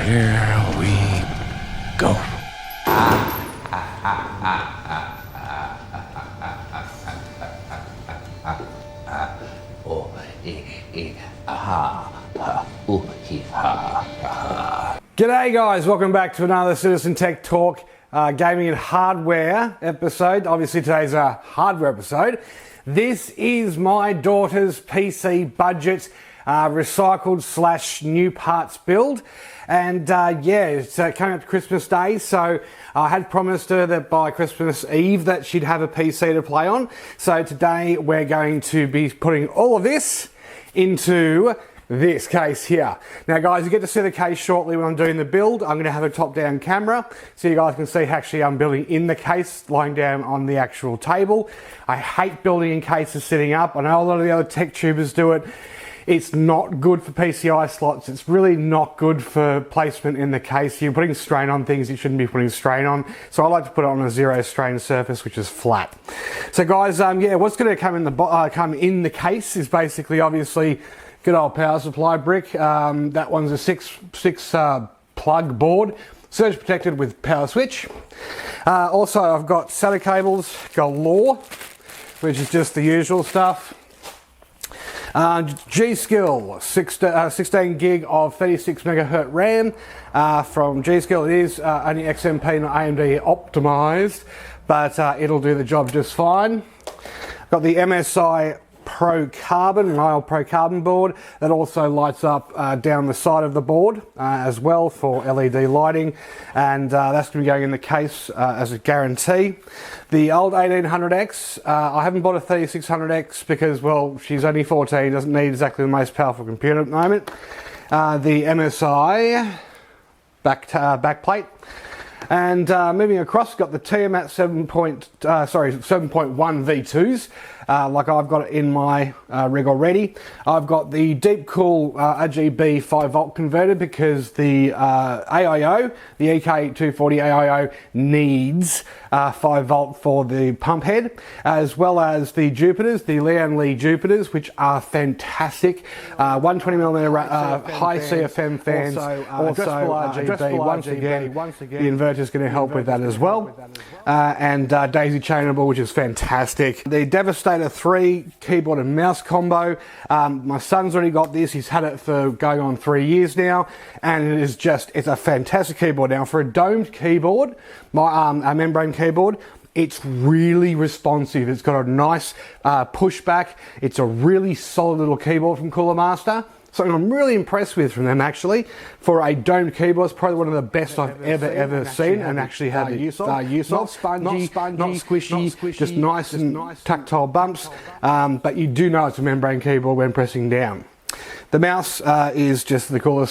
Here we go. G'day guys, welcome back to another Citizen Tech Talk gaming and hardware episode. Obviously today's a hardware episode. This is my daughter's PC budget recycled / new parts build. And yeah, it's coming up to Christmas Day, so I had promised her that by Christmas Eve that she'd have a PC to play on. So today we're going to be putting all of this into this case here. Now guys, you get to see the case shortly when I'm doing the build. I'm going to have a top-down camera so you guys can see how actually I'm building in the case, lying down on the actual table. I hate building in cases sitting up. I know a lot of the other tech tubers do it. It's not good for PCI slots. It's really not good for placement in the case. You're putting strain on things you shouldn't be putting strain on. So I like to put it on a zero strain surface, which is flat. So guys, yeah, what's going to come in the case is basically obviously good old power supply brick. That one's a six plug board, surge protected with power switch. Also, I've got SATA cables galore, which is just the usual stuff. G-Skill, 16 gig of 36 megahertz RAM from G-Skill. It is only XMP, not AMD optimized, but it'll do the job just fine. Got the MSI Pro Carbon, my old Pro Carbon board that also lights up down the side of the board as well for LED lighting, and that's going to be going in the case as a guarantee. The old 1800X, I haven't bought a 3600X because, well, she's only 14, doesn't need exactly the most powerful computer at the moment. The MSI back plate. And moving across, got the Tiamat 7.1 V2s, like I've got it in my rig already. I've got the Deep Cool RGB 5 volt converter because the AIO, the EK240 AIO needs 5 volt for the pump head, as well as the Jupiters, the Lian Li Jupiters, which are fantastic. 120mm high CFM fans, also RGB. Once again, the inverter is going to help with that as well. And daisy chainable, which is fantastic. The Devastator 3 keyboard and mouse combo. My son's already got this. He's had it for going on 3 years now, and it is it's a fantastic keyboard. Now for a domed keyboard, a membrane keyboard, it's really responsive. It's got a nice pushback. It's a really solid little keyboard from Cooler Master. Something I'm really impressed with from them actually. For a domed keyboard, it's probably one of the best I've ever seen and actually had the use of. Not spongy, not squishy, just nice and tactile bumps. But you do know it's a membrane keyboard when pressing down. The mouse is just the Cooler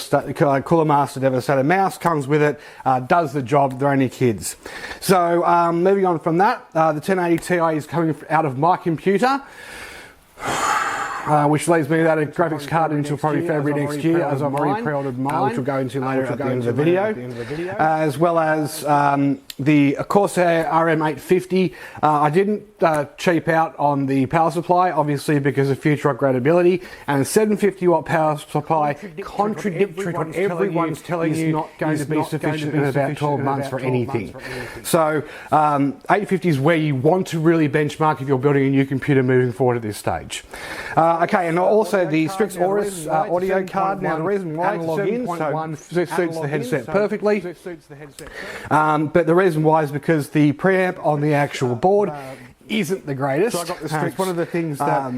Master Devastator mouse, comes with it, does the job, they're only kids. So moving on from that, the 1080 Ti is coming out of my computer. Which leads me without a graphics card until probably February next year, as I've already pre-ordered mine, which we'll go into later at the end of the video. As well as the Corsair RM850. I didn't cheap out on the power supply, obviously because of future upgradability, and 750 watt power supply, contradictory to what everyone's telling you, is not going to be sufficient in about 12 months for anything. So 850 is where you want to really benchmark if you're building a new computer moving forward at this stage. Okay, and also the Strix Aorus audio card. Now the reason why it's 7.1 suits the headset perfectly, but the reason why is because the preamp on the actual board isn't the greatest. So I got the Strix. It's one of the things that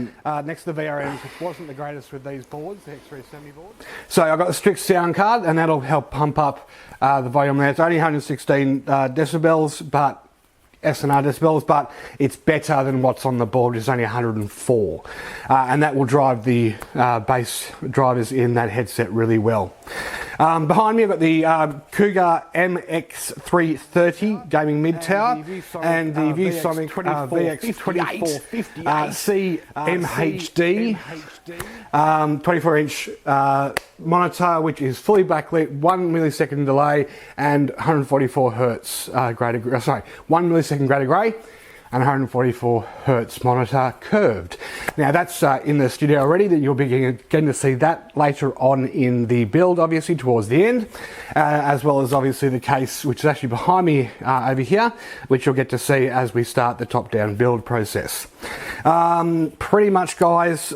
next to the VRMs, which wasn't the greatest with these boards, the X3 semi boards. So I got the Strix sound card, and that'll help pump up the volume there. It's only 116 decibels, but SNR decibels, but it's better than what's on the board, which is only 104. And that will drive the bass drivers in that headset really well. Behind me I've got the Cougar MX330 gaming mid tower and the ViewSonic VX2450 CMHD 24-inch monitor, which is fully backlit, 1 millisecond delay and 144 hertz 1 millisecond grade of grey. and 144 hertz monitor curved. Now that's in the studio already, that you'll be getting to see that later on in the build, obviously towards the end, as well as obviously the case which is actually behind me over here, which you'll get to see as we start the top-down build process. Pretty much, guys,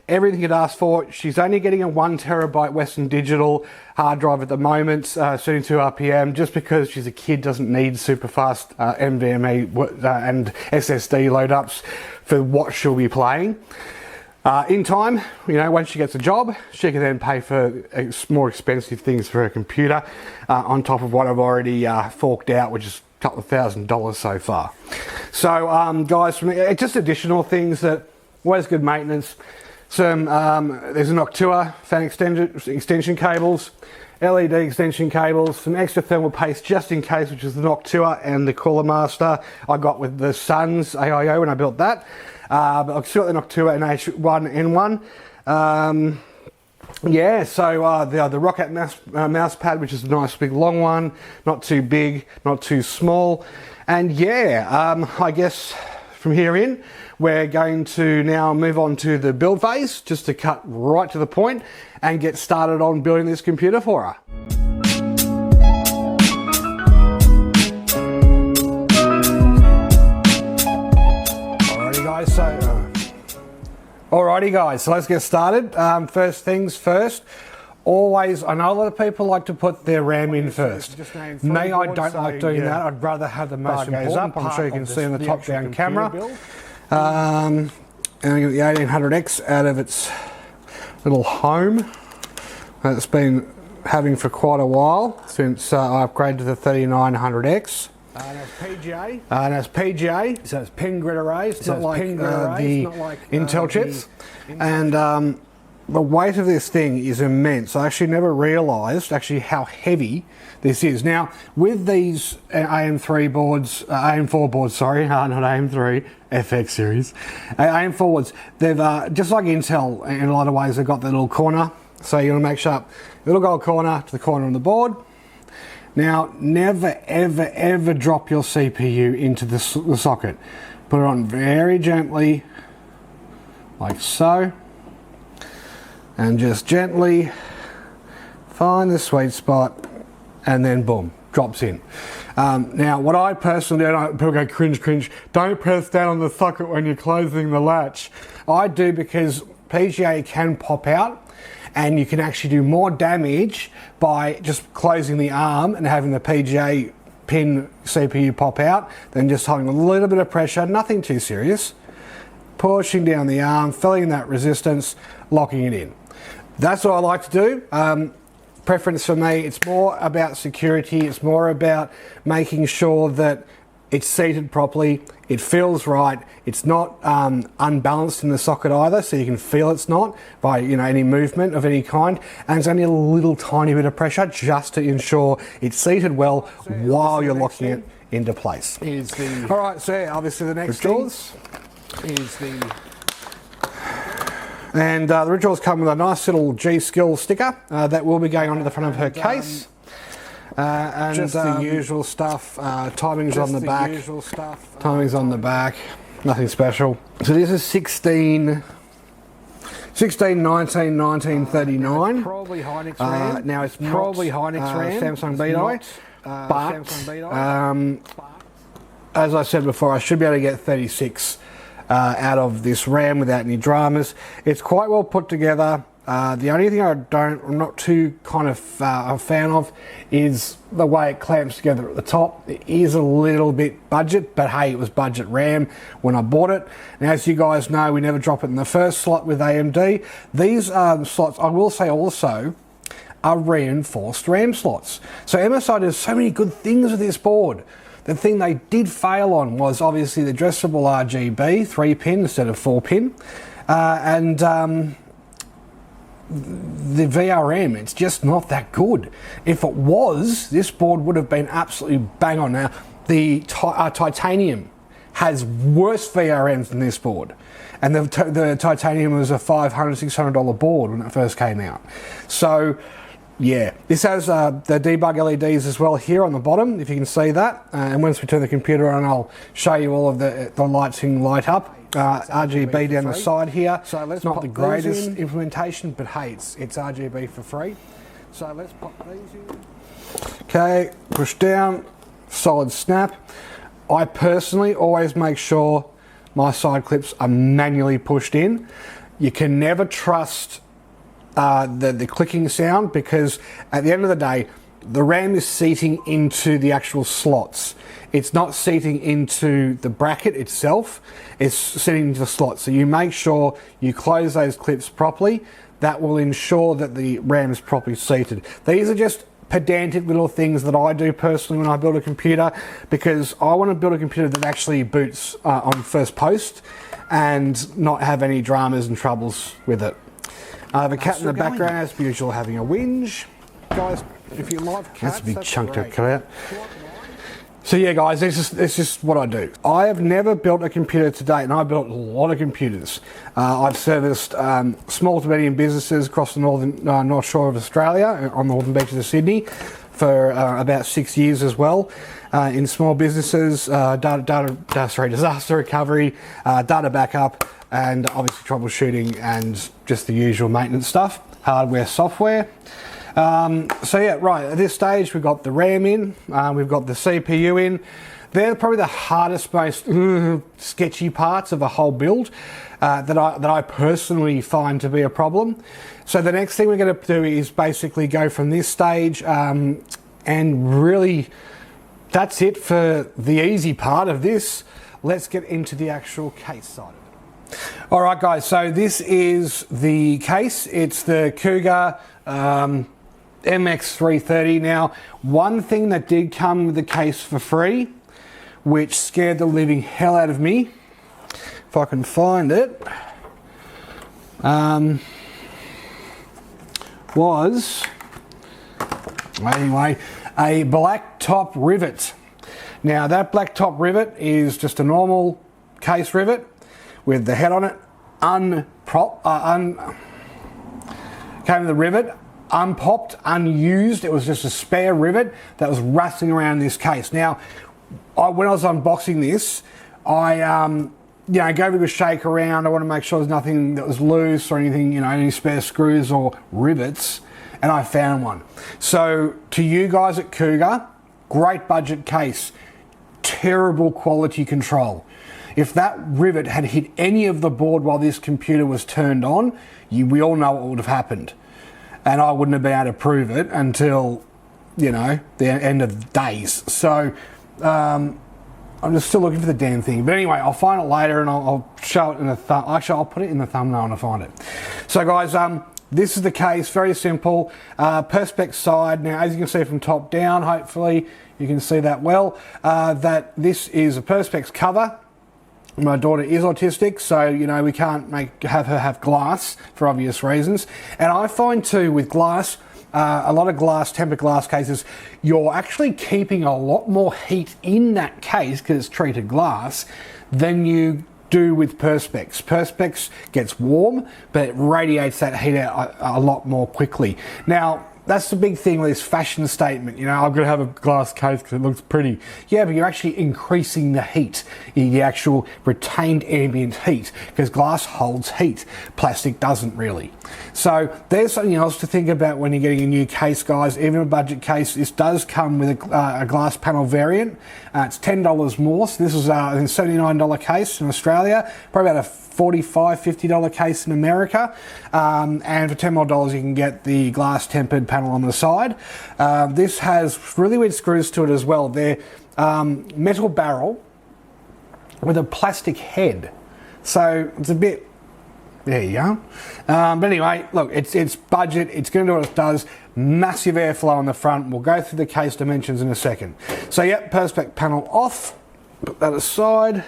everything you'd asked for. She's only getting a 1 terabyte Western Digital hard drive at the moment, 72 RPM, just because she's a kid, doesn't need super fast NVMe and SSD load ups for what she'll be playing. In time, you know, once she gets a job, she can then pay for more expensive things for her computer, on top of what I've already forked out, which is a couple of $1,000 so far. So, guys, just additional things that always good maintenance. Some there's a Noctua fan extension cables, LED extension cables, some extra thermal paste just in case, which is the Noctua and the Cooler Master I got with the Suns AIO when I built that. But I've still got the Noctua and H1N1. Yeah, so the Rocket mouse pad, which is a nice big long one, not too big, not too small. And yeah, I guess from here in, we're going to now move on to the build phase, just to cut right to the point and get started on building this computer for her. Alrighty guys, so let's get started. First things first, always, I know a lot of people like to put their RAM in first. Me, I don't like doing that. I'd rather have the most important part. I'm sure you can see on the top-down camera. And I get the 1800X out of its little home that it's been having for quite a while, since I upgraded to the 3900X. And that's PGA. And that's PGA, so it's pin grid arrays. It's not like the Intel chips. And the weight of this thing is immense. I actually never realised how heavy this is. Now, with these AM4 boards, not AM3, FX series, AM4 boards, they've, just like Intel in a lot of ways, they've got the little corner. So you're going to make sure little gold corner to the corner on the board. Now, never, ever, ever drop your CPU into the socket. Put it on very gently, like so. And just gently find the sweet spot, and then boom, drops in. Now, what I personally do, people go cringe, don't press down on the socket when you're closing the latch. I do, because PGA can pop out, and you can actually do more damage by just closing the arm and having the PGA pin CPU pop out than just holding a little bit of pressure, nothing too serious. Pushing down the arm, filling that resistance, locking it in. That's what I like to do. Preference for me, it's more about security, it's more about making sure that it's seated properly, it feels right, it's not unbalanced in the socket either, so you can feel it's not by any movement of any kind, and it's only a little tiny bit of pressure just to ensure it's seated well while you're locking it into place. Alright, so obviously the next thing is the... And the rituals come with a nice little G-Skill sticker that will be going onto the front of her case. And just the usual stuff, timings on the back, timings on the back, nothing special. So this is 16, 19, 1939. Probably Hynix RAM. Now it's probably Hynix RAM, Samsung B-Die, but as I said before, I should be able to get 36 out of this RAM without any dramas. It's quite well put together. The only thing I'm not too kind of a fan of is the way it clamps together at the top. It is a little bit budget, but hey, it was budget RAM when I bought it. And as you guys know, we never drop it in the first slot with AMD. These slots, I will say also, are reinforced RAM slots. So MSI does so many good things with this board. The thing they did fail on was obviously the addressable RGB 3-pin instead of 4-pin, and the VRM, it's just not that good. If it was, this board would have been absolutely bang on. Now, the titanium has worse VRMs than this board, and the titanium was a $500, $600 board when it first came out. So Yeah, this has the debug LEDs as well here on the bottom, if you can see that. And once we turn the computer on, I'll show you all of the lighting light up. RGB down the side here. So let's not the greatest implementation, but hey, it's RGB for free. So let's pop these in. Okay, push down, solid snap. I personally always make sure my side clips are manually pushed in. You can never trust the clicking sound, because at the end of the day, the RAM is seating into the actual slots. It's not seating into the bracket itself, it's seating into the slots. So you make sure you close those clips properly. That will ensure that the RAM is properly seated. These are just pedantic little things that I do personally when I build a computer, because I want to build a computer that actually boots on first post and not have any dramas and troubles with it. I have a cat in the background, as per usual, having a whinge. Guys, if you like cats, that's a big chunk to cut out. So yeah, guys, this is just what I do. I have never built a computer to date, and I built a lot of computers. I've serviced small to medium businesses across the north shore of Australia, on the northern beaches of Sydney, for about 6 years as well. In small businesses, disaster recovery, data backup, and obviously troubleshooting and just the usual maintenance stuff, hardware, software. So yeah, right, at this stage we've got the RAM in, we've got the CPU in. They're probably the hardest, most sketchy parts of a whole build that I personally find to be a problem. So the next thing we're going to do is basically go from this stage, and really that's it for the easy part of this. Let's get into the actual case side of it. All right, guys, so this is the case. It's the Cougar MX330. Now, one thing that did come with the case for free, which scared the living hell out of me, if I can find it, was, anyway, a black top rivet. Now, that black top rivet is just a normal case rivet with the head on it, came with the rivet, unpopped, unused. It was just a spare rivet that was rustling around this case. Now, when I was unboxing this, I gave it a shake around. I want to make sure there's nothing that was loose or anything, any spare screws or rivets, and I found one. So to you guys at Cougar, great budget case, terrible quality control. If that rivet had hit any of the board while this computer was turned on, we all know what would have happened. And I wouldn't have been able to prove it until, the end of days. So I'm just still looking for the damn thing. But anyway, I'll find it later and I'll show it in the I'll put it in the thumbnail when I find it. So guys, this is the case, very simple. Perspex side. Now, as you can see from top down, hopefully you can see that well, that this is a Perspex cover. My daughter is autistic, so we can't have her have glass for obvious reasons. And I find too with glass, a lot of tempered glass cases, you're actually keeping a lot more heat in that case because it's treated glass than you do with Perspex. Perspex gets warm, but it radiates that heat out a lot more quickly. Now, that's the big thing with this fashion statement. I'm going to have a glass case because it looks pretty. Yeah, but you're actually increasing the heat, the actual retained ambient heat, because glass holds heat. Plastic doesn't really. So there's something else to think about when you're getting a new case, guys. Even a budget case, this does come with a glass panel variant. It's $10 more. So this is a $79 case in Australia, probably about a $45, $50 case in America, and for $10 more you can get the glass tempered panel on the side. This has really weird screws to it as well. They're metal barrel with a plastic head, so it's a bit, there you go. But anyway, look, it's budget, it's going to do what it does. Massive airflow on the front. We'll go through the case dimensions in a second. So yep, Perspex panel off, put that aside.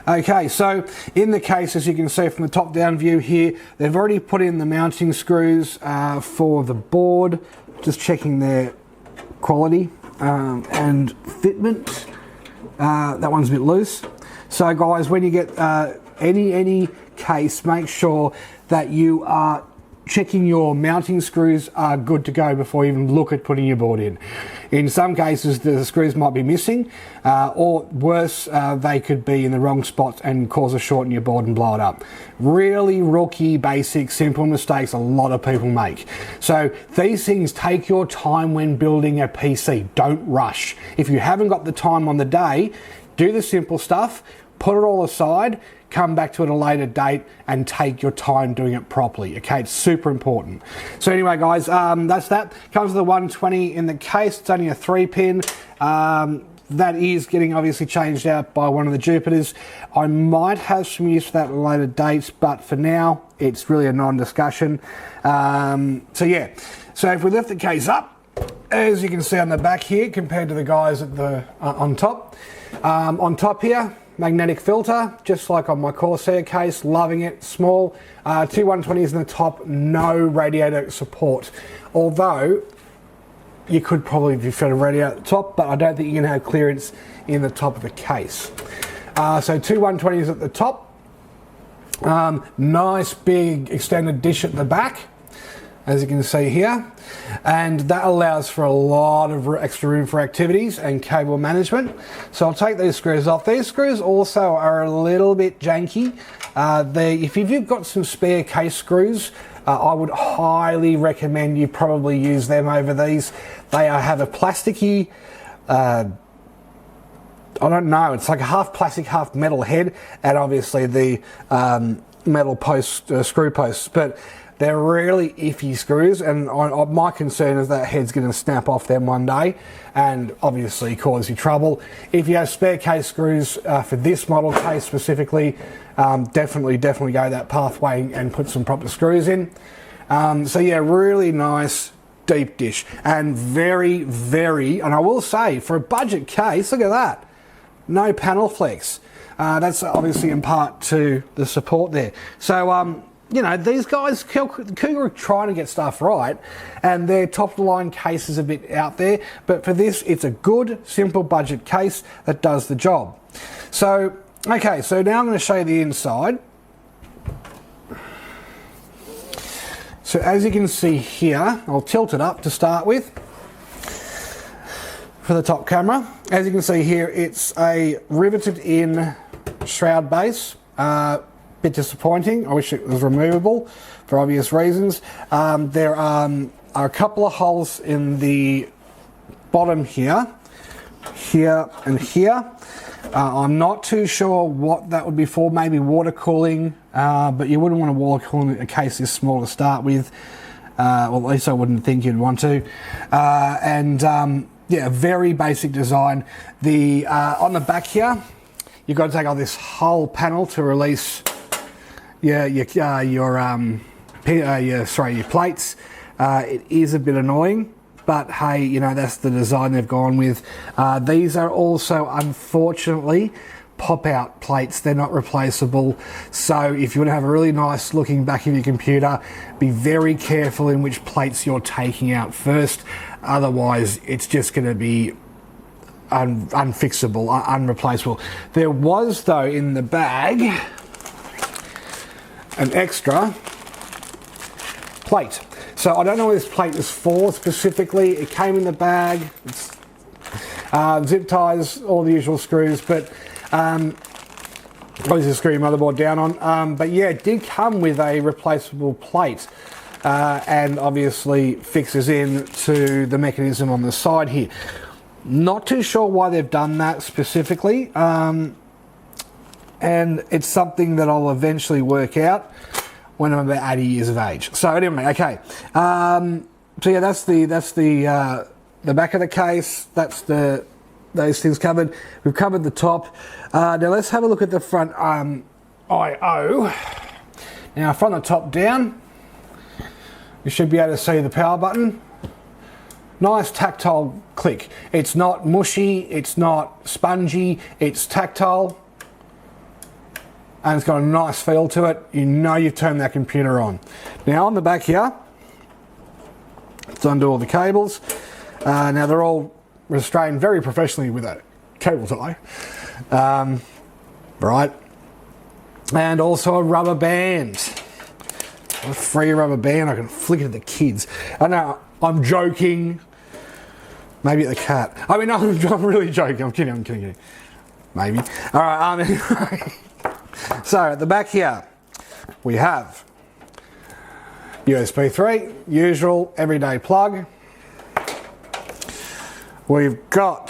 Okay, so in the case, as you can see from the top down view here, they've already put in the mounting screws for the board, just checking their quality and fitment. That one's a bit loose. So guys, when you get any case, make sure that you are checking your mounting screws are good to go before you even look at putting your board in. In some cases, the screws might be missing, or worse, they could be in the wrong spots and cause a short in your board and blow it up. Really rookie, basic, simple mistakes a lot of people make. So these things, take your time when building a PC. Don't rush. If you haven't got the time on the day, do the simple stuff, put it all aside, come back to it at a later date and take your time doing it properly. Okay, it's super important. So anyway, guys, that's that. Comes with the 120 in the case. It's only a 3-pin. That is getting obviously changed out by one of the Jupiters. I might have some use for that at a later date, but for now, it's really a non-discussion. So yeah, so if we lift the case up, as you can see on the back here, compared to the guys at the on top here, magnetic filter, just like on my Corsair case, loving it, small, two 120s in the top, no radiator support. Although, you could probably fit a radiator at the top, but I don't think you're gonna have clearance in the top of the case. So two 120s at the top, nice big extended dish at the back, as you can see here, and that allows for a lot of extra room for activities and cable management. So I'll take these screws off. These screws also are a little bit janky. If you've got some spare case screws, I would highly recommend you probably use them over these. They have a plasticky, I don't know, it's like a half plastic, half metal head, and obviously the metal post, screw posts, but they're really iffy screws, and my concern is that head's going to snap off them one day and obviously cause you trouble. If you have spare case screws for this model case specifically, definitely go that pathway and put some proper screws in. So yeah, really nice deep dish, and very, and I will say, for a budget case, look at that, no panel flex. That's obviously in part to the support there. So you know, these guys, Cougar are trying to get stuff right, and their top-of-the-line case is a bit out there, but for this, it's a good, simple budget case that does the job. So, okay, so now I'm going to show you the inside. So as you can see here, I'll tilt it up to start with for the top camera. As you can see here, it's a riveted-in shroud base. Bit disappointing. I wish it was removable for obvious reasons. There are a couple of holes in the bottom here, and here. I'm not too sure what that would be for, maybe water cooling, but you wouldn't want to water cool a case this small to start with. Well, at least I wouldn't think you'd want to. Yeah, very basic design. On the back here, you've got to take off this whole panel to release your plates. It is a bit annoying, but hey, you know, that's the design they've gone with. These are also, unfortunately, pop-out plates. They're not replaceable. So if you want to have a really nice looking back of your computer, be very careful in which plates you're taking out first. Otherwise, it's just going to be unfixable, unreplaceable. There was, though, in the bag, an extra plate. So I don't know what this plate is for specifically. It came in the bag. It's zip ties, all the usual screws, but obviously screw your motherboard down on. But yeah, it did come with a replaceable plate, and obviously fixes in to the mechanism on the side here. Not too sure why they've done that specifically. And it's something that I'll eventually work out when I'm about 80 years of age. So anyway, okay. So yeah, that's the back of the case. That's those things covered. We've covered the top. Now let's have a look at the front I/O. Now from the top down, you should be able to see the power button. Nice tactile click. It's not mushy. It's not spongy. It's tactile. And it's got a nice feel to it. You know you've turned that computer on. Now on the back here, let's undo all the cables. Now they're all restrained very professionally with a cable tie. Right. And also a rubber band. a free rubber band. I can flick it at the kids. I know, I'm joking. Maybe at the cat. I mean, no, I'm really joking. I'm kidding. Maybe. All right, anyway. So at the back here, we have USB 3, usual everyday plug. We've got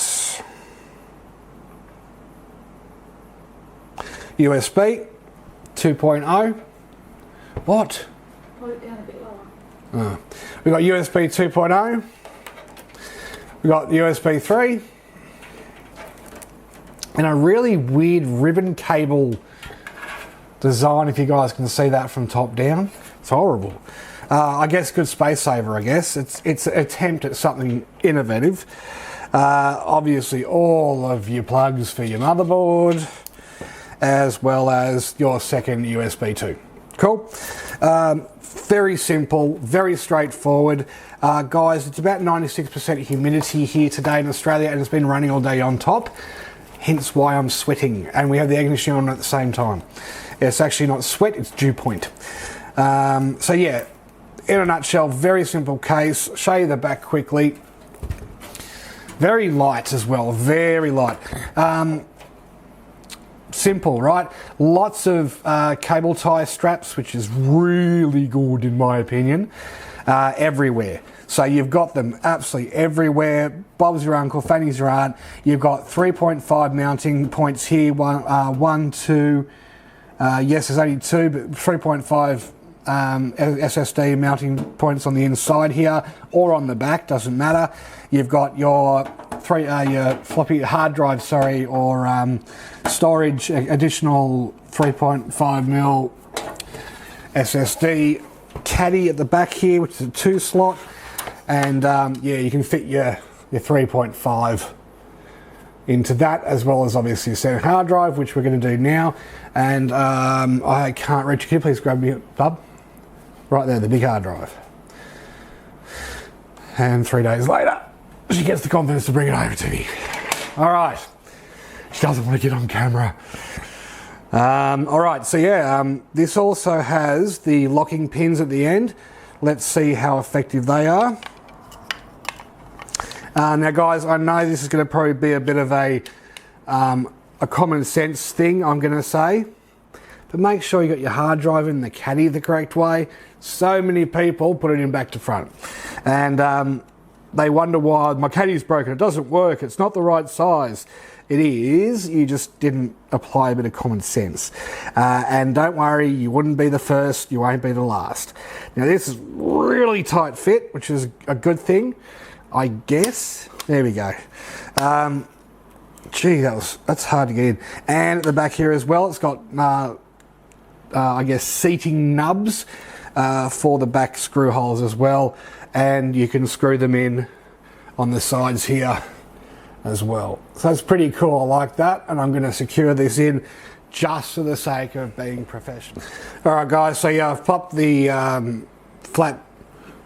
USB 2.0. What? Pull it down a bit lower. We've got USB 2.0. We've got USB 3. And a really weird ribbon cable design, if you guys can see that from top down. It's horrible. I guess good space saver, I guess. It's an attempt at something innovative. Obviously all of your plugs for your motherboard, as well as your second USB 2. Cool. Very simple, very straightforward. Guys, it's about 96% humidity here today in Australia, and it's been running all day on top. Hence why I'm sweating, and we have the air conditioning on at the same time. It's actually not sweat, it's dew point. So yeah, in a nutshell, very simple case. Show you the back quickly. Very light as well, very light. Simple, right? Lots of cable tie straps, which is really good in my opinion, everywhere. So you've got them absolutely everywhere. Bob's your uncle, Fanny's your aunt. You've got 3.5 mounting points here. One, two. Yes, there's only two, but 3.5 SSD mounting points on the inside here or on the back, doesn't matter. You've got your your floppy hard drive, or storage, additional 3.5mm SSD caddy at the back here, which is a 2 slot. And yeah, you can fit your 3.5 into that, as well as obviously a second hard drive, which we're going to do now. And I can't reach. Can you please grab me, bub? Right there, the big hard drive. And 3 days later, she gets the confidence to bring it over to me. All right. She doesn't want to get on camera. All right, so yeah, this also has the locking pins at the end. Let's see how effective they are. Now guys, I know this is going to probably be a bit of a common sense thing, I'm going to say, but make sure you got your hard drive in the caddy the correct way. So many people put it in back to front, and they wonder why my caddy's broken. It doesn't work. It's not the right size. It is. You just didn't apply a bit of common sense. And don't worry, you wouldn't be the first. You won't be the last. Now this is really tight fit, which is a good thing, I guess. There we go. Gee, that's hard to get in. And at the back here as well, it's got I guess seating nubs for the back screw holes as well, and you can screw them in on the sides here as well. So it's pretty cool. I like that, and I'm going to secure this in just for the sake of being professional. All right, guys. So yeah, I've popped the flat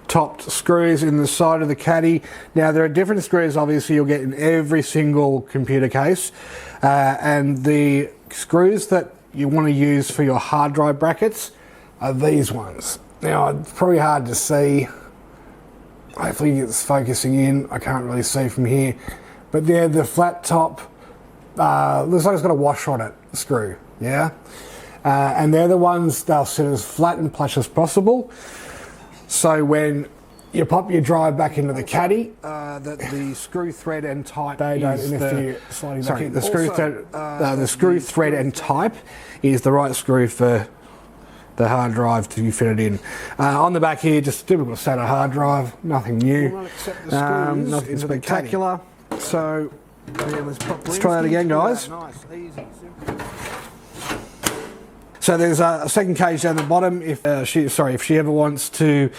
topped screws in the side of the caddy. Now there are different screws obviously you'll get in every single computer case, and the screws that you want to use for your hard drive brackets are these ones. Now it's probably hard to see, hopefully it's focusing in, I can't really see from here, but they're the flat top, looks like it's got a wash on it, screw, yeah? And they're the ones, they'll sit as flat and plush as possible. So when you pop your drive back into the caddy, the screw thread and type the screw thread and type is the right screw for the hard drive to fit it in. On the back here, just a typical SATA hard drive, nothing new, nothing spectacular. So yeah, let's try that again, guys. Nice, easy, simple. So there's a second cage down the bottom if she ever wants to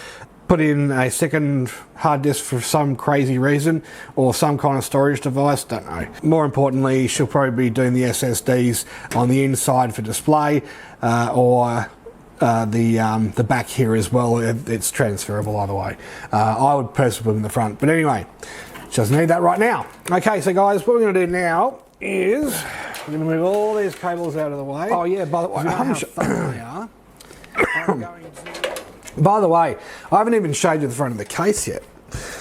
put in a second hard disk for some crazy reason, or some kind of storage device, don't know. More importantly, she'll probably be doing the SSDs on the inside for display, or the back here as well. It's transferable either way. I would personally put them in the front, but anyway, she doesn't need that right now. Okay, so guys, what we're going to do now is we're going to move all these cables out of the way. Oh yeah, by the way, I'm going to By the way, I haven't even showed you the front of the case yet.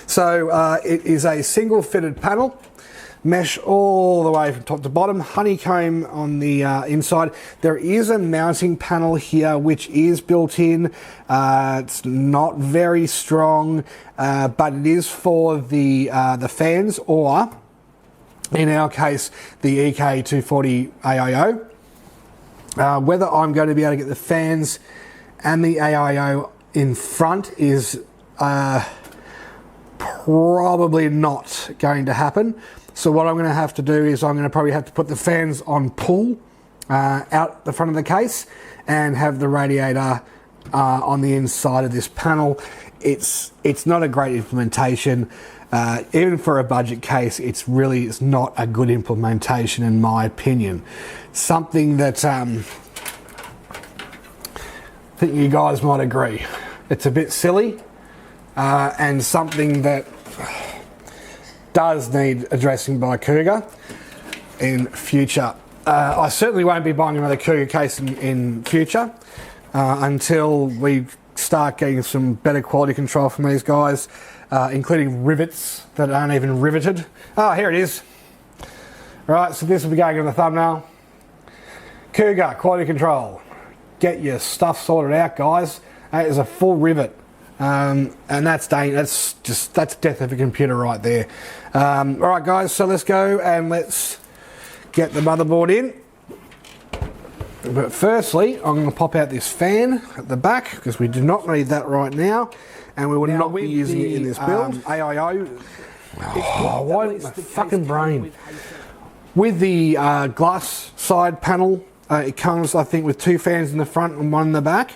So it is a single fitted panel, mesh all the way from top to bottom, honeycomb on the inside. There is a mounting panel here which is built in. It's not very strong, but it is for the fans, or in our case, the EK240 AIO. Whether I'm going to be able to get the fans and the AIO in front is probably not going to happen. So what I'm going to have to do is I'm going to probably have to put the fans on pull out the front of the case and have the radiator on the inside of this panel. It's not a great implementation. Even for a budget case, it's not a good implementation in my opinion. Something that I think you guys might agree. It's a bit silly and something that does need addressing by Cougar in future. I certainly won't be buying another Cougar case in future until we start getting some better quality control from these guys, including rivets that aren't even riveted. Oh, here it is. Right, so this will be going in the thumbnail. Cougar quality control. Get your stuff sorted out, guys. That is a full rivet. And that's death of a computer right there. All right, guys, so let's go and let's get the motherboard in. But firstly, I'm going to pop out this fan at the back because we do not need that right now, and we will not be using it in this build. AIO. Oh, why my fucking brain? With the glass side panel, it comes, I think, with 2 fans in the front and 1 in the back.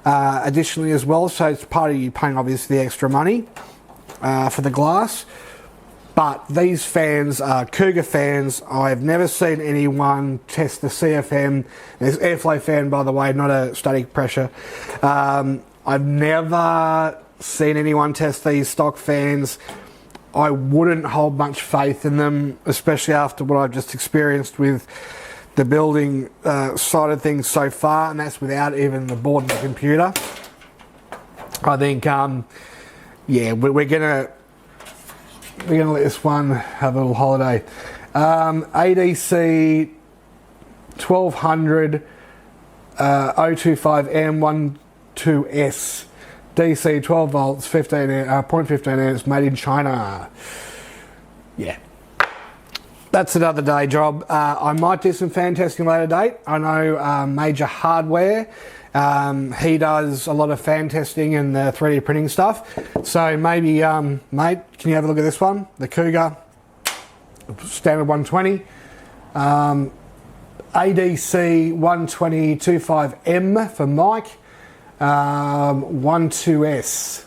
Additionally as well, so it's part of you paying obviously the extra money for the glass. But these fans are Cougar fans. I've never seen anyone test the CFM. There's airflow fan, by the way, not a static pressure. I've never seen anyone test these stock fans. I wouldn't hold much faith in them, especially after what I've just experienced with the building side of things so far, and that's without even the board and the computer. I think, yeah, we're gonna let this one have a little holiday. ADC 1200 025M12S DC 12 volts 0.15 amps made in China. Yeah. That's another day job. I might do some fan testing later date. I know Major Hardware, he does a lot of fan testing and the 3D printing stuff. So maybe, mate, can you have a look at this one? The Cougar, standard 120. ADC 12025M for Mike. 12S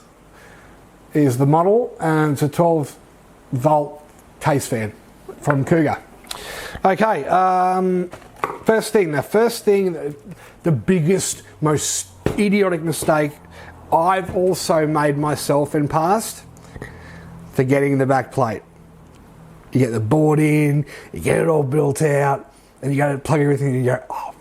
is the model, and it's a 12 volt case fan from Cougar. Okay, first thing, the biggest, most idiotic mistake I've also made myself in past, forgetting the back plate. You get the board in, you get it all built out, and you go to plug everything in and you go, oh,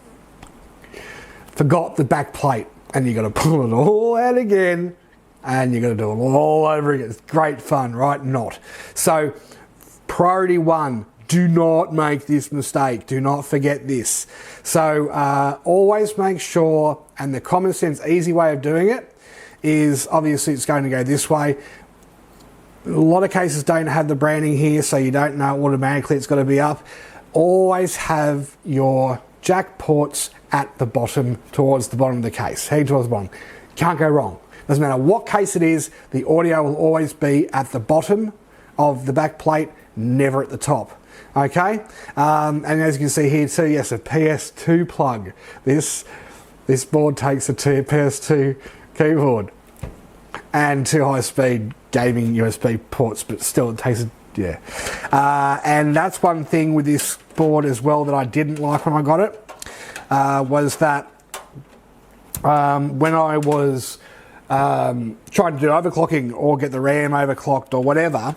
forgot the back plate, and you got to pull it all out again, and you got to do it all over again. It's great fun, right? Not. So, priority 1, do not make this mistake. Do not forget this. So always make sure, and the common sense easy way of doing it is obviously it's going to go this way. A lot of cases don't have the branding here, so you don't know automatically it's got to be up. Always have your jack ports at the bottom, towards the bottom of the case. Heading towards the bottom. Can't go wrong. Doesn't matter what case it is, the audio will always be at the bottom of the back plate, never at the top. Okay, and as you can see here too, yes, a PS2 plug. This board takes a PS2 keyboard and 2 high-speed gaming USB ports, but still it takes a, yeah. And that's one thing with this board as well that I didn't like when I got it, was that when I was trying to do overclocking or get the RAM overclocked or whatever,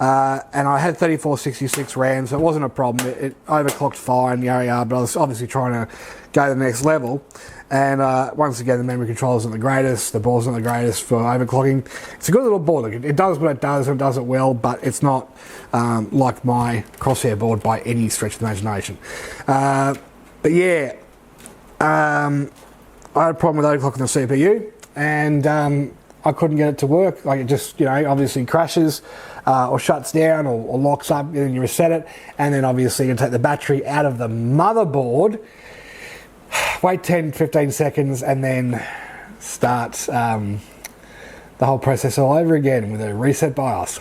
and I had 3466 RAM, so it wasn't a problem. It overclocked fine, yada yada, but I was obviously trying to go to the next level. And once again, the memory control isn't the greatest, the board's not the greatest for overclocking. It's a good little board. It does what it does, and it does it well, but it's not like my Crosshair board by any stretch of the imagination. But yeah, I had a problem with overclocking the CPU, and I couldn't get it to work. Like, it just, obviously crashes or shuts down or locks up, and then you reset it, and then obviously you take the battery out of the motherboard, wait 10-15 seconds, and then start the whole process all over again with a reset BIOS.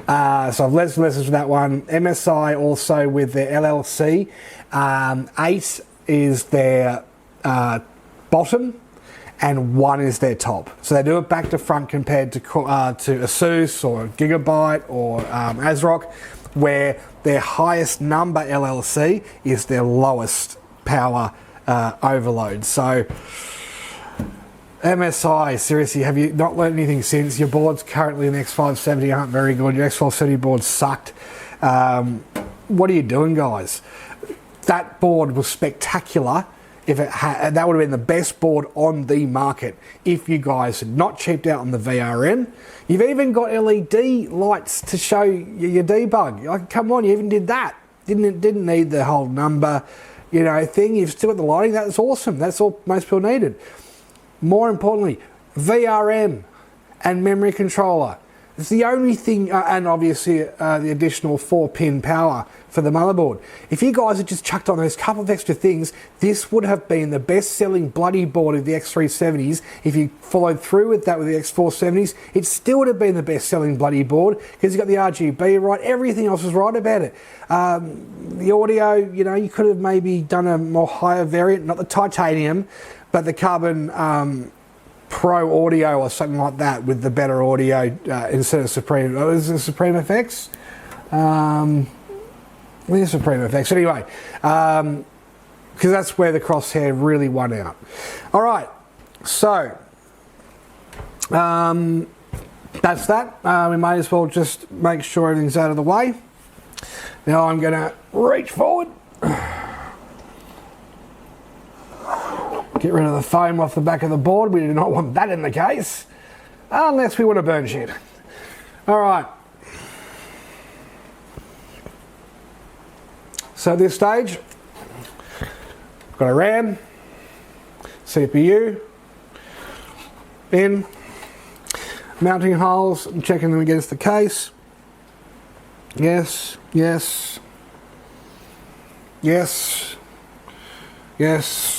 So I've learned some lessons from that one. MSI also with their LLC. 8 is their bottom, and 1 is their top. So they do it back to front compared to Asus or Gigabyte or ASRock, where their highest number LLC is their lowest power overload. So MSI, seriously, have you not learned anything since? Your boards currently in the X570 aren't very good. Your X570 board sucked. What are you doing, guys? That board was spectacular. If it had, that would have been the best board on the market if you guys had not cheaped out on the VRM. You've even got LED lights to show your debug. Like, come on, you even did that. Didn't need the whole number, thing. You've still got the lighting. That's awesome. That's all most people needed. More importantly, VRM and memory controller. It's the only thing, and obviously the additional 4-pin power for the motherboard. If you guys had just chucked on those couple of extra things, this would have been the best-selling bloody board of the X370s. If you followed through with that with the X470s, it still would have been the best-selling bloody board because you got the RGB right, everything else was right about it. The audio, you could have maybe done a more higher variant, not the titanium, but the carbon Pro audio or something like that with the better audio instead of Supreme. Oh, is it Supreme FX? I think it's Supreme FX. Anyway, because that's where the Crosshair really won out. All right, so that's that. We may as well just make sure everything's out of the way. Now I'm going to reach forward. Get rid of the foam off the back of the board. We do not want that in the case, unless we want to burn shit. All right. So at this stage, I've got a RAM, CPU, in, mounting holes, I'm checking them against the case. Yes, yes, yes, yes.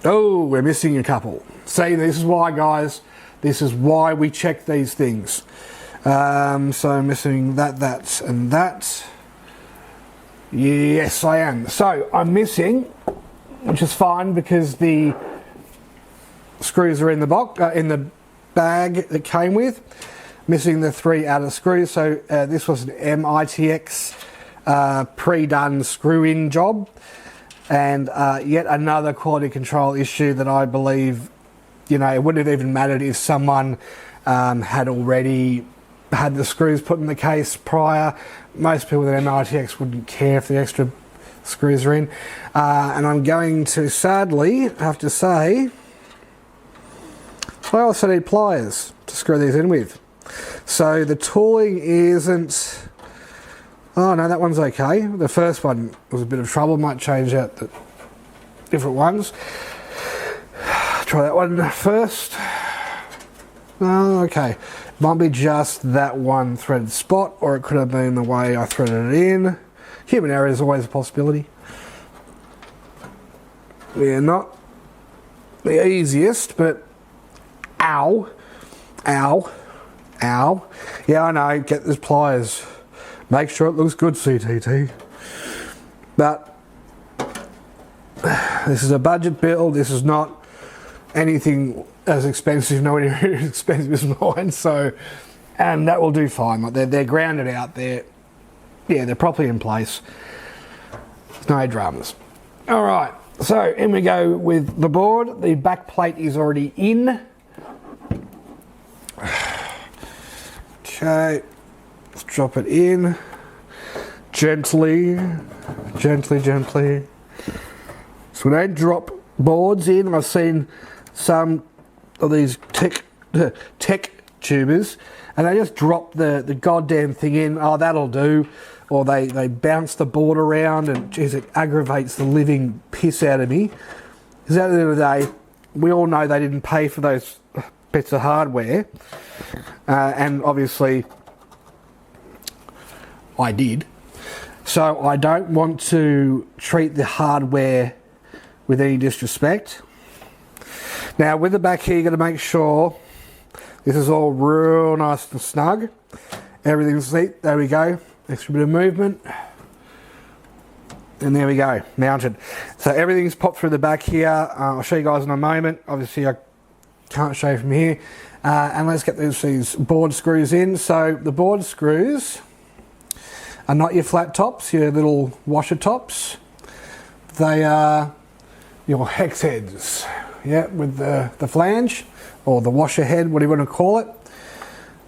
Oh, we're missing a couple. See, this is why, guys. This is why we check these things. So I'm missing that, and that. Yes, I am. So I'm missing, which is fine because the screws are in the box, in the bag that came with. Missing the 3 outer screws. So this was an MITX pre-done screw-in job. And yet another quality control issue that I believe, it wouldn't have even mattered if someone had already had the screws put in the case prior. Most people with an MRTX wouldn't care if the extra screws are in. And I'm going to sadly have to say, I also need pliers to screw these in with. So the tooling isn't... Oh no, that one's okay. The first one was a bit of trouble. Might change out the different ones. Try that one first. Oh, okay. Might be just that one threaded spot, or it could have been the way I threaded it in. Human error is always a possibility. Yeah, not the easiest, but ow, ow, ow. Yeah, I know. Get those pliers. Make sure it looks good, CTT. But this is a budget build. This is not anything as expensive, nowhere near as expensive as mine. So, and that will do fine. Like they're grounded out there. Yeah, they're properly in place. There's no dramas. All right. So in we go with the board. The back plate is already in. Okay. Let's drop it in. Gently. So we don't drop boards in. I've seen some of these tech tubers, and they just drop the goddamn thing in. Oh, that'll do. Or they bounce the board around, and geez, it aggravates the living piss out of me. Because at the end of the day, we all know they didn't pay for those bits of hardware, and obviously I did. So I don't want to treat the hardware with any disrespect. Now with the back here, you're going to make sure this is all real nice and snug. Everything's neat. There we go. Extra bit of movement. And there we go, mounted. So everything's popped through the back here. I'll show you guys in a moment. Obviously I can't show you from here. And let's get these board screws in. So the board screws are not your flat tops, your little washer tops. They are your hex heads, yeah, with the flange or the washer head, whatever you want to call it.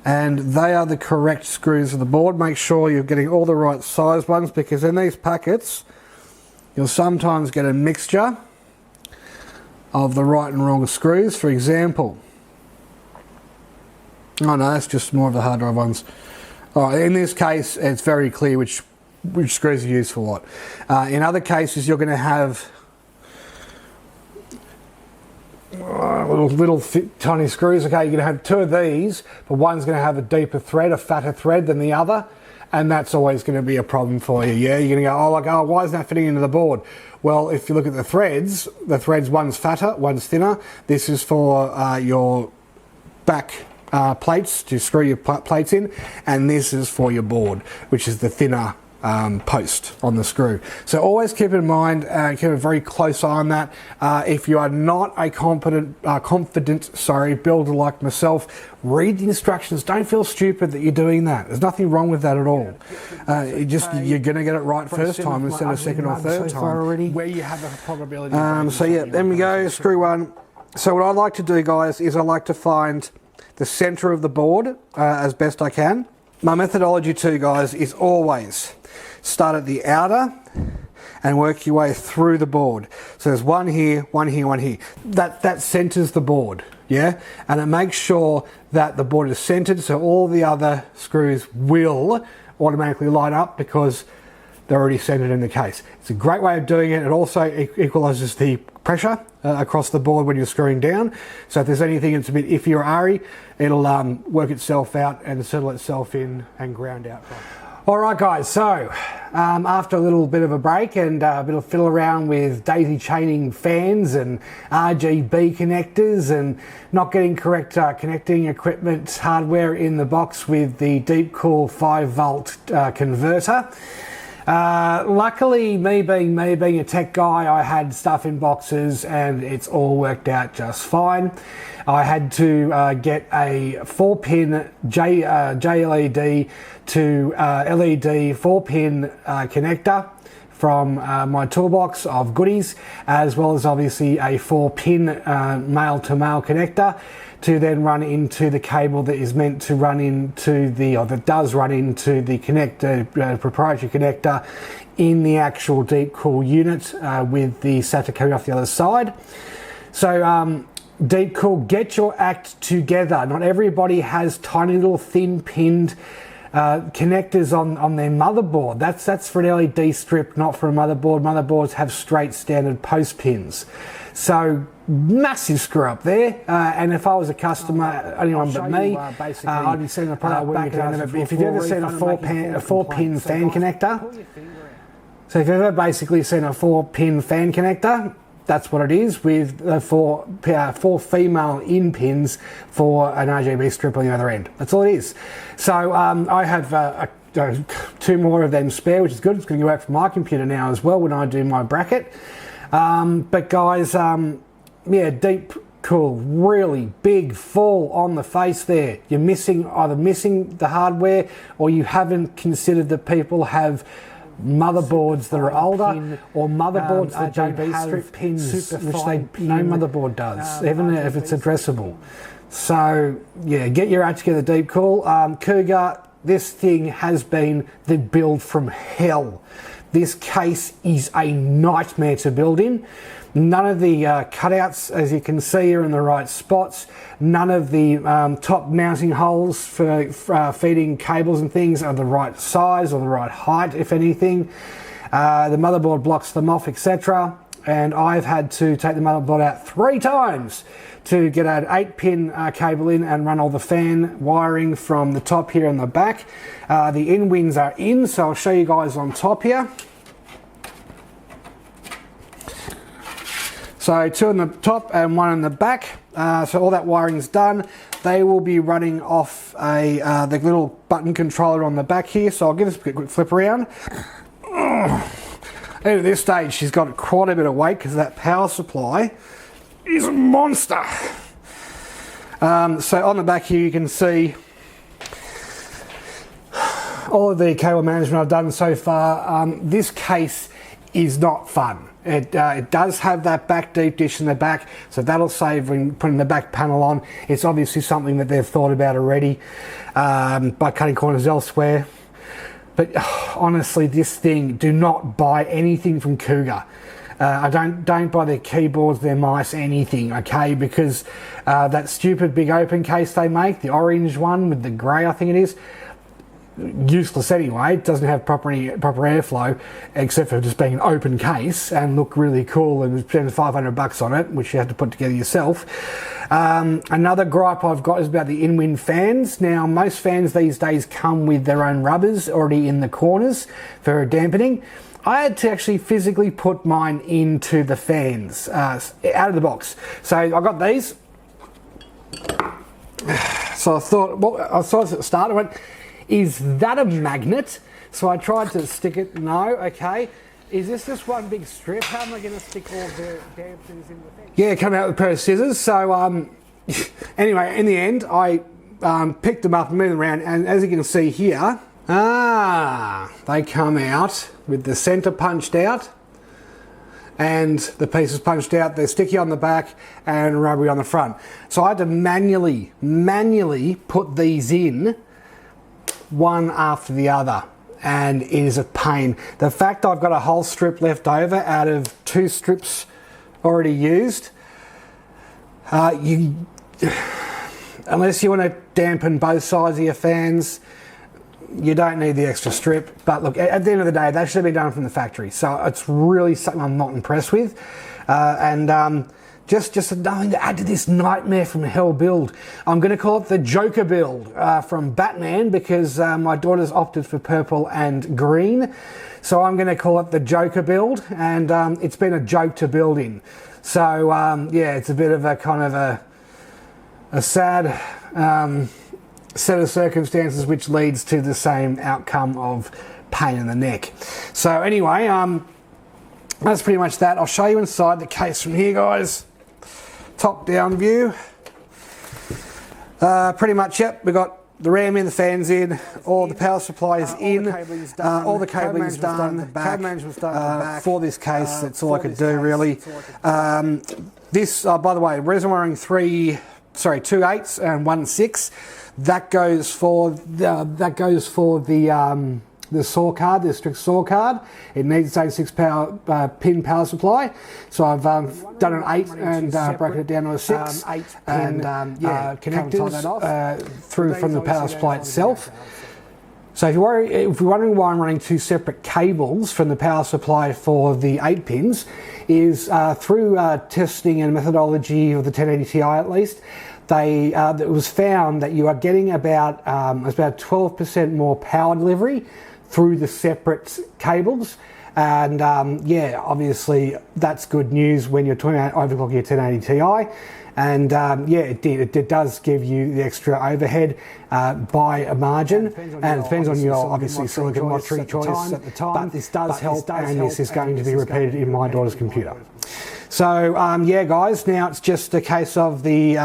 And they are the correct screws of the board. Make sure you're getting all the right size ones, because in these packets you'll sometimes get a mixture of the right and wrong screws. For example, oh no, that's just more of the hard drive ones. In this case, it's very clear which screws are used for what. In other cases, you're going to have little tiny screws. Okay, you're going to have two of these, but one's going to have a deeper thread, a fatter thread than the other, and that's always going to be a problem for you. Yeah, you're going to go, oh, why isn't that fitting into the board? Well, if you look at the threads, one's fatter, one's thinner. This is for your back plates to screw your plates in, and this is for your board, which is the thinner post on the screw. So always keep in mind, keep a very close eye on that. If you are not a confident builder like myself, read the instructions. Don't feel stupid that you're doing that. There's nothing wrong with that at all. You're going to get it right first time instead of second or third time, where you have a probability. So yeah, there we go, screw one. So what I like to do, guys, is I like to find the center of the board as best I can. My methodology too, guys, is always start at the outer and work your way through the board. So there's one here, one here, one here. That centers the board, yeah? And it makes sure that the board is centered, so all the other screws will automatically line up because they're already centered in the case. It's a great way of doing it. It also equalizes the pressure across the board when you're screwing down. So if there's anything that's a bit iffy or airy, it'll work itself out and settle itself in and ground out. All right, guys, so after a little bit of a break and a bit of fiddle around with daisy chaining fans and RGB connectors and not getting correct connecting equipment hardware in the box with the deep cool 5-volt converter, luckily, me being a tech guy, I had stuff in boxes and it's all worked out just fine. I had to get a 4-pin JLED to LED 4-pin connector from my toolbox of goodies, as well as obviously a 4-pin male-to-male connector to then run into the cable that is meant to run into that does run into the connector, proprietary connector in the actual deep cool unit with the SATA coming off the other side. So deep cool, get your act together. Not everybody has tiny little thin pinned connectors on their motherboard. That's for an LED strip, not for a motherboard. Motherboards have straight standard post pins. So massive screw up there, and if I was a customer, anyone but me, I'd be sending the product back. If you've ever seen a 4-pin fan connector, so if you've ever basically seen a 4-pin fan connector, that's what it is, with four female in pins for an RGB strip on the other end. That's all it is. So I have 2 more of them spare, which is good. It's going to go out from my computer now as well when I do my bracket. But guys, yeah, deep cool, really big fall on the face there. You're either missing the hardware, or you haven't considered that people have motherboards that are older, or motherboards that don't have strip pins, which no motherboard does, even if it's addressable. So yeah, get your act together, deep cool. Cougar, this thing has been the build from hell. This case is a nightmare to build in. None of the cutouts, as you can see, are in the right spots. None of the top mounting holes for feeding cables and things are the right size or the right height, if anything. The motherboard blocks them off, etc. And I've had to take the motherboard out 3 times to get an 8-pin cable in and run all the fan wiring from the top here and the back. The in-wings are in, so I'll show you guys on top here. So 2 on the top and 1 on the back. So all that wiring's done. They will be running off the little button controller on the back here. So I'll give this a quick flip around. And at this stage, she's got quite a bit of weight because that power supply is a monster. So on the back here, you can see all of the cable management I've done so far. This case is not fun. It does have that back deep dish in the back, so that'll save when putting the back panel on. It's obviously something that they've thought about already by cutting corners elsewhere. But honestly, this thing, do not buy anything from Cougar. Don't buy their keyboards, their mice, anything, okay? Because that stupid big open case they make, the orange one with the grey, I think it is, useless anyway. It doesn't have proper airflow, except for just being an open case and look really cool, and spend $500 on it, which you have to put together yourself. Another gripe I've got is about the in-wing fans. Now, most fans these days come with their own rubbers already in the corners for dampening. I had to actually physically put mine into the fans out of the box. So I got these. So I thought, well, I saw this at the start. I went, is that a magnet? So I tried to stick it. No, okay. Is this just one big strip? How am I going to stick all the dampers in the thing? Yeah, come out with a pair of scissors. So anyway, in the end, I picked them up and moved them around, and as you can see here, they come out with the center punched out and the pieces punched out. They're sticky on the back and rubbery on the front. So I had to manually put these in one after the other, and it is a pain. The fact I've got a whole strip left over out of 2 strips already used, unless you want to dampen both sides of your fans, you don't need the extra strip. But look, at the end of the day, that should have been done from the factory, so it's really something I'm not impressed with. Just nothing to add to this nightmare from hell build. I'm going to call it the Joker build from Batman, because my daughter's opted for purple and green. So I'm going to call it the Joker build, and it's been a joke to build in. So yeah, it's a bit of a kind of a sad set of circumstances, which leads to the same outcome of pain in the neck. So anyway, that's pretty much that. I'll show you inside the case from here, guys. Top down view. Pretty much, yep, we've got the RAM in, the fans in, all the power supply is in, all the cabling's done, cable management's done for this case. That's all I could do really. This, by the way, the reason we're running 2 8s and 1 6, that goes for the saw card, the strict saw card. It needs its own 6-pin power supply. So I've done an 8 and broken it down to a 6, and connectors through from the power supply itself. So if you're wondering why I'm running 2 separate cables from the power supply for the 8 pins, is through testing and methodology of the 1080 Ti at least, it was found that you are getting about 12% more power delivery through the separate cables, and yeah, obviously that's good news when you're talking about overclocking your 1080 Ti. And yeah, it does give you the extra overhead by a margin, and it depends on your obviously silicon motree choice at the time. But this does help, and this is going to be repeated in my daughter's computer. So yeah, guys, now it's just a case of the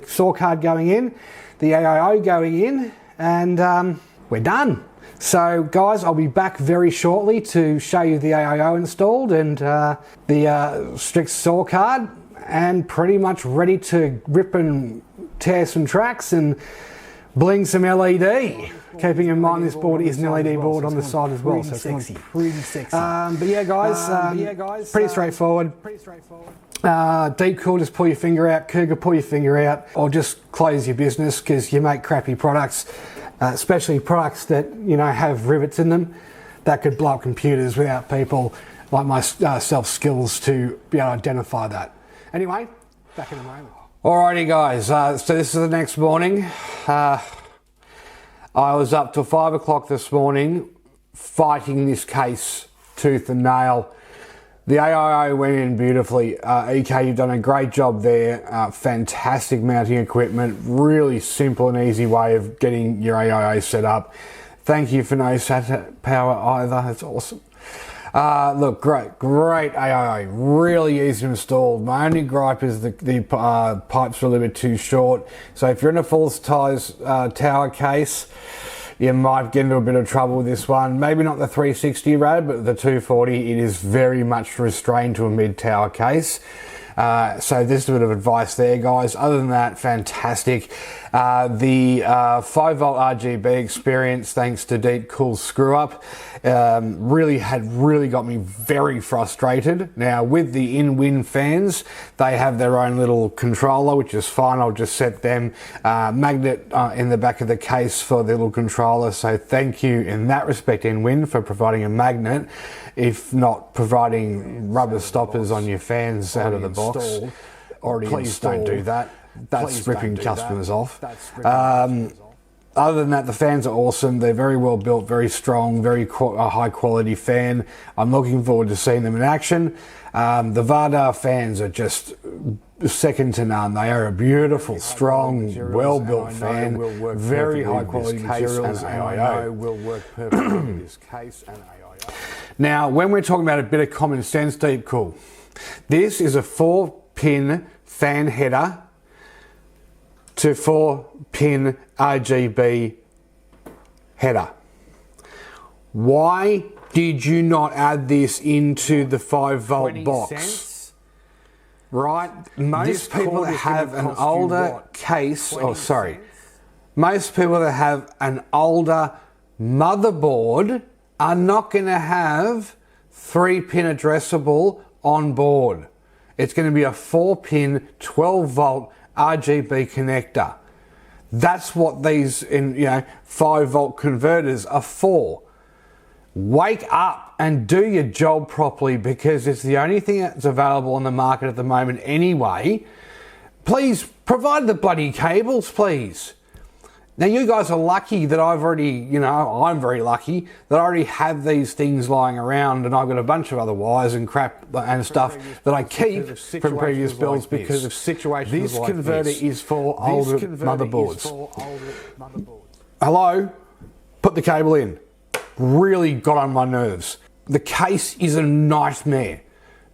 saw card going in, the AIO going in, and we're done. So guys, I'll be back very shortly to show you the AIO installed and the strict saw card, and pretty much ready to rip and tear some tracks, and bling some LED. Keeping in mind this board is an LED board on the side as well, so it's sexy. Pretty sexy. But yeah, guys, pretty straightforward. Deep cool, just pull your finger out. Cougar, pull your finger out, or just close your business because you make crappy products, especially products that have rivets in them that could blow up computers without people like myself skills to be able to identify that. Anyway, back in a moment. Alrighty, guys. So this is the next morning. I was up till 5 o'clock this morning fighting this case tooth and nail. The AIO went in beautifully. EK, you've done a great job there. Fantastic mounting equipment. Really simple and easy way of getting your AIO set up. Thank you for no SATA power either. That's awesome. Look, great AIO. Really easy to install. My only gripe is the pipes are a little bit too short. So if you're in a full size tower case, you might get into a bit of trouble with this one. Maybe not the 360 rad, but the 240, it is very much restrained to a mid-tower case. So this is a bit of advice there, guys. Other than that, fantastic. The 5-volt RGB experience, thanks to Deep Cool's screw up, really got me very frustrated. Now with the in-win fans, they have their own little controller, which is fine. I'll just set them magnet in the back of the case for the little controller. So thank you in that respect, in-win, for providing a magnet, if not providing rubber stoppers on your fans out of the box. Please don't do that. That's ripping customers off. Other than that, the fans are awesome. They're very well built, very strong, very high quality fan. I'm looking forward to seeing them in action. The Vardar fans are just second to none. They are a beautiful, strong, well built fan. Very high quality materials, and AIO will work perfectly with this case and AIO. Now, when we're talking about a bit of common sense, Deep Cool, this is a 4-pin fan header to 4-pin RGB header. Why did you not add this into the 5-volt box? Cents? Right? Most people that have an older case, most people that have an older motherboard are not going to have 3-pin addressable on board. It's going to be a 4-pin 12-volt RGB connector. That's what these 5-volt converters are for. Wake up and do your job properly, because it's the only thing that's available on the market at the moment anyway. Please provide the bloody cables, please. Now you guys are lucky that I've already, I'm very lucky that I already have these things lying around, and I've got a bunch of other wires and crap and stuff that I keep from previous builds because of situations like this. This converter is for older motherboards. Hello? Put the cable in. Really got on my nerves. The case is a nightmare.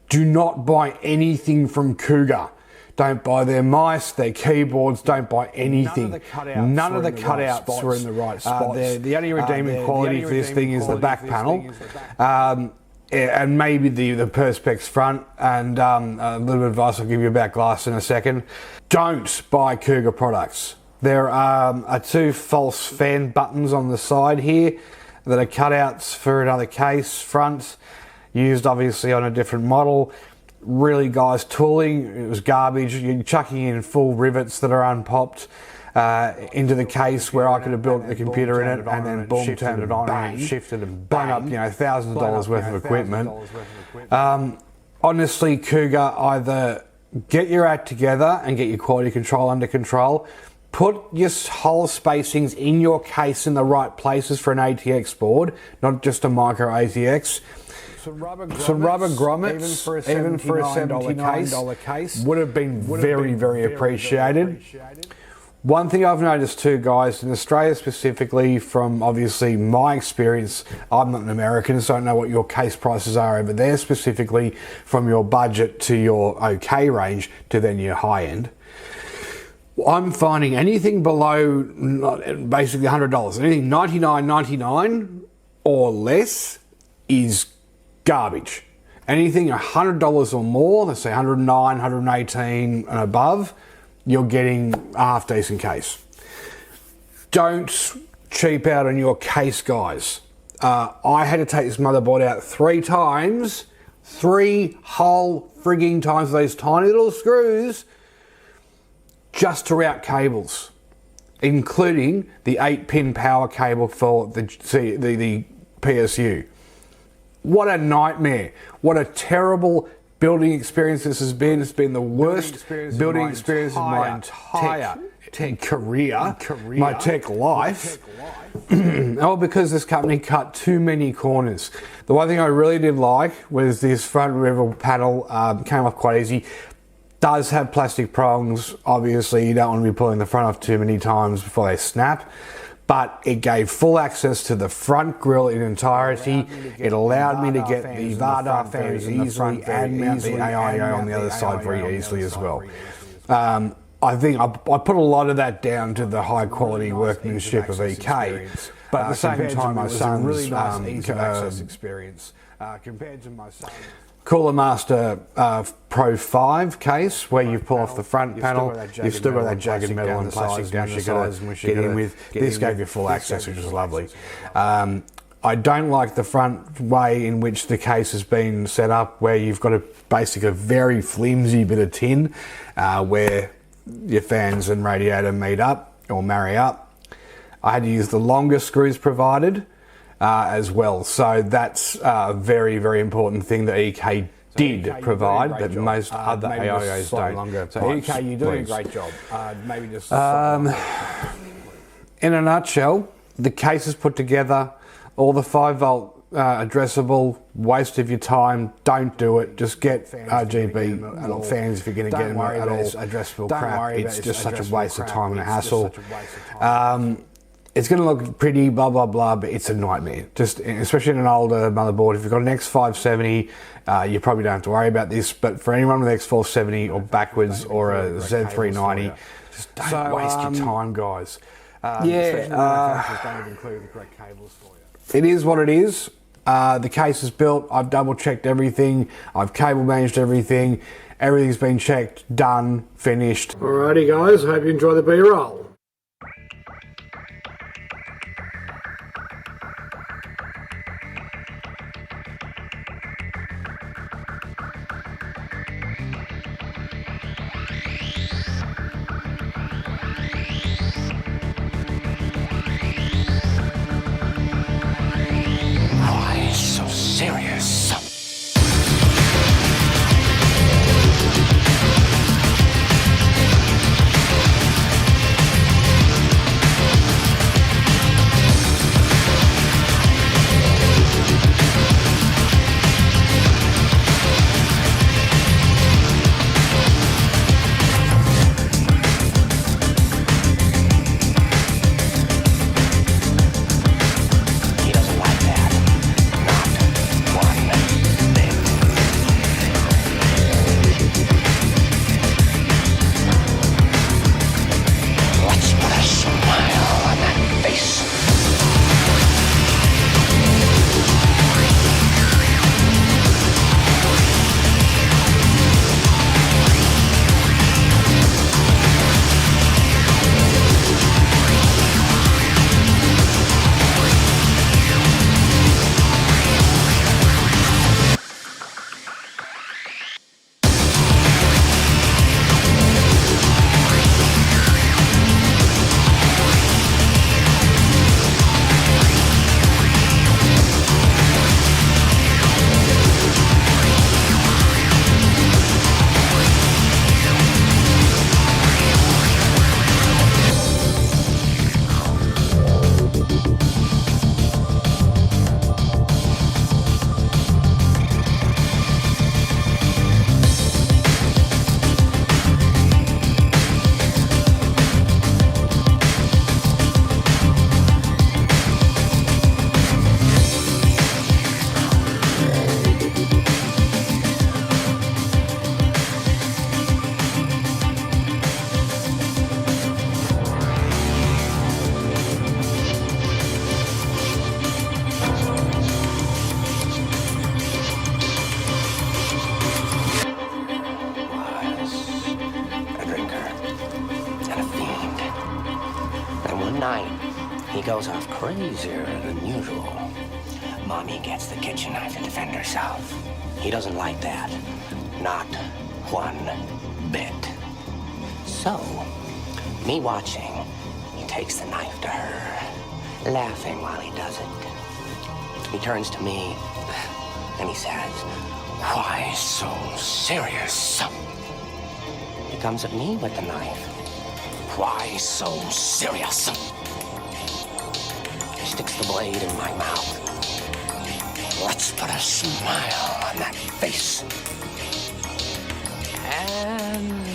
Do not buy anything from Cougar. Don't buy their mice, their keyboards, don't buy anything. None of the cutouts were in the right spots. The only redeeming quality for this thing is the back panel, and maybe the Perspex front, and a little bit of advice I'll give you about glass in a second. Don't buy Cougar products. There are 2 false fan buttons on the side here that are cutouts for another case front, used obviously on a different model. Really, guys, tooling, it was garbage. You're chucking in full rivets that are unpopped into the case where I could have built the computer in it, and then boom, turned it on and shifted and bang up, thousands of dollars worth of equipment. Honestly, Cougar, either get your act together and get your quality control under control. Put your hole spacings in your case in the right places for an ATX board, not just a micro ATX. Some rubber grommets, even for a $79 case, would have been very appreciated. One thing I've noticed too, guys, in Australia specifically, from obviously my experience, I'm not an American, so I don't know what your case prices are over there, specifically from your budget to your okay range to then your high end. I'm finding anything below basically $100, anything $99.99 or less is garbage. Anything $100 or more, let's say 109, 118 and above, you're getting a half decent case. don't cheap out on your case, guys. I had to take this motherboard out 3 times, 3 whole frigging times with those tiny little screws just to route cables, including the 8-pin power cable for the PSU. What a nightmare. What a terrible building experience this has been. It's been the worst building experience of my entire tech career, my tech life. Oh, because this company cut too many corners. The one thing I really did like was this front reveal panel came off quite easy. Does have plastic prongs. Obviously, you don't want to be pulling the front off too many times before they snap. But it gave full access to the front grille in entirety. It allowed me to get the VADA fans easily and mount the AIO on the other side very easily as well. I think I put a lot of that down to the high quality workmanship of EK, but at the same time, my son's really nice, easy access experience compared to my son's Cooler Master Pro 5 case, where you pull off the front panel, you've still got that jagged metal and plastic down the sides which you get in with. This gave you full access, which was lovely. I don't like the front way in which the case has been set up, where you've got basically a very flimsy bit of tin where your fans and radiator meet up or marry up. I had to use the longer screws provided as well, so that's a very, very important thing that EK did provide that most other AIOs don't. So EK, you're doing a great job. Maybe just in a nutshell, the case is put together, all the 5-volt addressable, waste of your time, don't do it. Just get RGB fans if you're going to get them at all. Addressable crap, it's just such a waste of time and a hassle. It's going to look pretty, blah, blah, blah, but it's a nightmare. Just, especially in an older motherboard. If you've got an X570, you probably don't have to worry about this, but for anyone with X470 or backwards or a Z390, just don't waste your time, guys. Especially when the manufacturers don't even include the correct cables for you. It is what it is. The case is built. I've double checked everything. I've cable managed everything. Everything's been checked, done, finished. Alrighty guys, hope you enjoy the B-roll. Why so serious? goes off crazier than usual. Mommy gets the kitchen knife to defend herself. He doesn't like that. Not one bit. So, me watching, he takes the knife to her, laughing while he does it. He turns to me and he says, "Why so serious?" He comes at me with the knife. "Why so serious?" He sticks the blade in my mouth. Let's put a smile on that face. And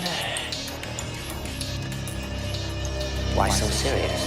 why so serious?